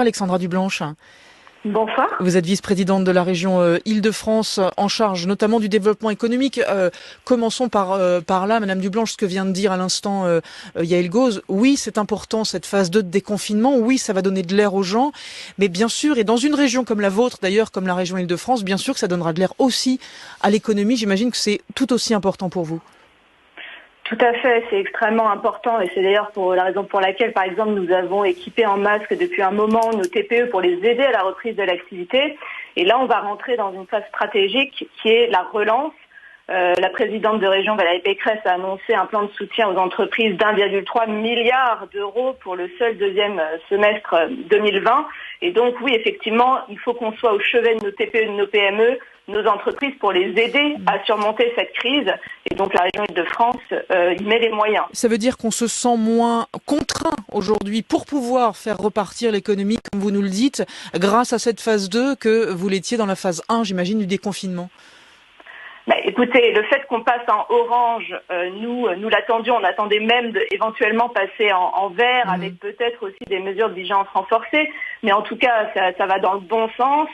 Bonsoir Alexandra Dublanche. Bonsoir. Vous êtes vice-présidente de la région Île-de-France en charge notamment du développement économique. Commençons par là, Madame Dublanche, ce que vient de dire à l'instant Yaël Gauze. Oui, c'est important cette phase 2 de déconfinement. Oui, ça va donner de l'air aux gens. Mais bien sûr, et dans une région comme la vôtre, d'ailleurs, comme la région Île-de-France, bien sûr que ça donnera de l'air aussi à l'économie. J'imagine que c'est tout aussi important pour vous. Tout à fait, c'est extrêmement important et c'est d'ailleurs pour la raison pour laquelle, par exemple, nous avons équipé en masques depuis un moment nos TPE pour les aider à la reprise de l'activité. Et là, on va rentrer dans une phase stratégique qui est la relance. La présidente de région, Valérie Pécresse, a annoncé un plan de soutien aux entreprises d'1,3 milliard d'euros pour le seul deuxième semestre 2020. Et donc, oui, effectivement, il faut qu'on soit au chevet de nos TPE, de nos PME, nos entreprises pour les aider à surmonter cette crise. Et donc, la région Île-de-France y met les moyens. Ça veut dire qu'on se sent moins contraint aujourd'hui pour pouvoir faire repartir l'économie, comme vous nous le dites, grâce à cette phase 2 que vous l'étiez dans la phase 1, j'imagine, du déconfinement. Écoutez, le fait qu'on passe en orange, nous l'attendions, on attendait même éventuellement passer en vert avec peut-être aussi des mesures de vigilance renforcées, mais en tout cas ça va dans le bon sens.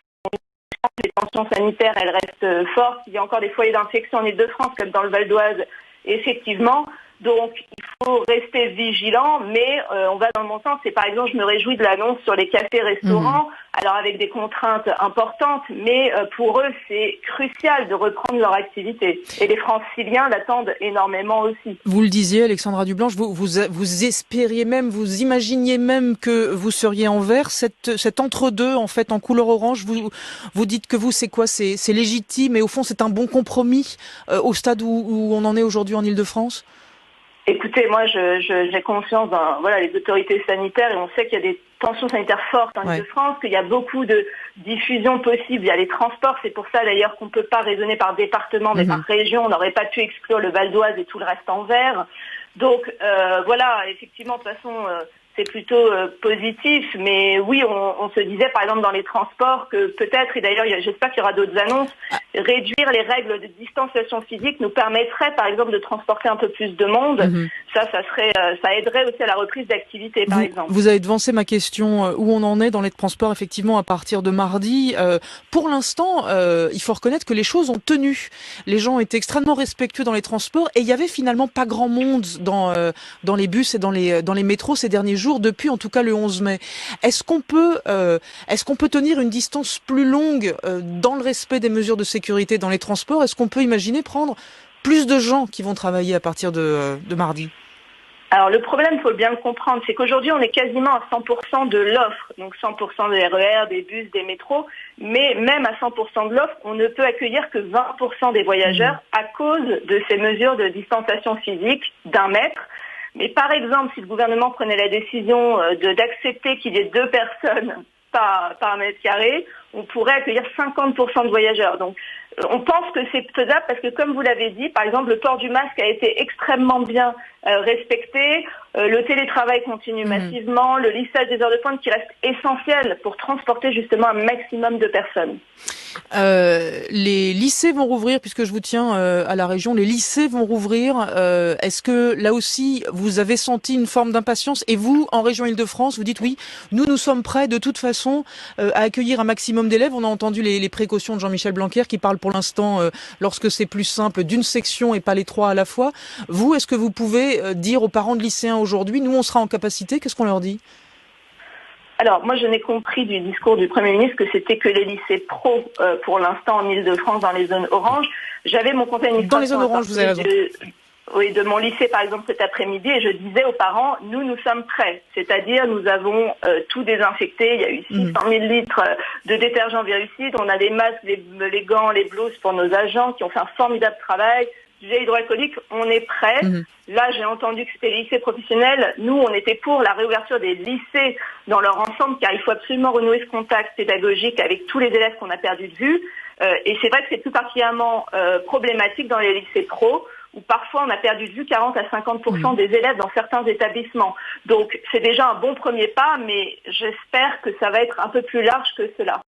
Les tensions sanitaires, elles restent fortes. Il y a encore des foyers d'infection en Île-de-France comme dans le Val d'Oise, effectivement. Donc, il faut rester vigilant, mais on va dans le bon sens. Et par exemple, je me réjouis de l'annonce sur les cafés-restaurants, alors avec des contraintes importantes, mais pour eux, c'est crucial de reprendre leur activité. Et les Franciliens l'attendent énormément aussi. Vous le disiez, Alexandra Dublanche, vous espériez même, vous imaginiez même que vous seriez en vert, cet entre-deux, en fait, en couleur orange. Vous dites que vous, c'est quoi? C'est légitime et au fond, c'est un bon compromis au stade où on en est aujourd'hui en Île-de-France? Écoutez, moi, j'ai confiance dans les autorités sanitaires et on sait qu'il y a des tensions sanitaires fortes en Île-de-France, qu'il y a beaucoup de diffusion possible via les transports. C'est pour ça d'ailleurs qu'on ne peut pas raisonner par département, mais par région. On n'aurait pas pu exclure le Val d'Oise et tout le reste en vert. Donc effectivement, de toute façon, c'est plutôt positif. Mais oui, on se disait par exemple dans les transports que peut-être, et d'ailleurs j'espère qu'il y aura d'autres annonces, réduire les règles de distanciation physique nous permettrait par exemple de transporter un peu plus de monde. Ça aiderait aussi à la reprise d'activité par exemple. Vous avez devancé ma question, où on en est dans les transports effectivement à partir de mardi. Pour l'instant, il faut reconnaître que les choses ont tenu. Les gens étaient extrêmement respectueux dans les transports et il y avait finalement pas grand monde dans les bus et dans les métros ces derniers jours, depuis en tout cas le 11 mai. Est-ce qu'on peut tenir une distance plus longue dans le respect des mesures de sécurité dans les transports? Est-ce qu'on peut imaginer prendre plus de gens qui vont travailler à partir de mardi? Alors le problème, il faut bien le comprendre, c'est qu'aujourd'hui on est quasiment à 100% de l'offre, donc 100% des RER, des bus, des métros, mais même à 100% de l'offre, on ne peut accueillir que 20% des voyageurs à cause de ces mesures de distanciation physique d'1 mètre. Mais par exemple, si le gouvernement prenait la décision d'accepter qu'il y ait 2 personnes par mètre carré, on pourrait accueillir 50% de voyageurs. Donc, on pense que c'est faisable parce que, comme vous l'avez dit, par exemple, le port du masque a été extrêmement bien respecté. Le télétravail continue massivement. Le lissage des heures de pointe qui reste essentiel pour transporter justement un maximum de personnes. Les lycées vont rouvrir, puisque je vous tiens à la région. Les lycées vont rouvrir. Est-ce que là aussi, vous avez senti une forme d'impatience? Et vous, en région Île-de-France, vous dites oui, nous sommes prêts de toute façon à accueillir un maximum d'élèves. On a entendu les précautions de Jean-Michel Blanquer qui parle pour l'instant, lorsque c'est plus simple, d'une section et pas les 3 à la fois. Vous, est-ce que vous pouvez dire aux parents de lycéens aujourd'hui, nous on sera en capacité? Qu'est-ce qu'on leur dit? Alors, moi, je n'ai compris du discours du Premier ministre que c'était que les lycées pro, pour l'instant, en Île-de-France, dans les zones oranges. J'avais mon conseil d'administration dans les zones oranges, vous avez raison. de mon lycée, par exemple, cet après-midi, et je disais aux parents, nous sommes prêts. C'est-à-dire, nous avons tout désinfecté. Il y a eu 600 000 litres de détergent virucide. On a les masques, les gants, les blouses pour nos agents qui ont fait un formidable travail. Du gel hydroalcoolique, on est prêt. Là, j'ai entendu que c'était les lycées professionnels. Nous, on était pour la réouverture des lycées dans leur ensemble, car il faut absolument renouer ce contact pédagogique avec tous les élèves qu'on a perdus de vue. Et c'est vrai que c'est plus particulièrement problématique dans les lycées pro, où parfois on a perdu de vue 40 à 50% des élèves dans certains établissements. Donc, c'est déjà un bon premier pas, mais j'espère que ça va être un peu plus large que cela.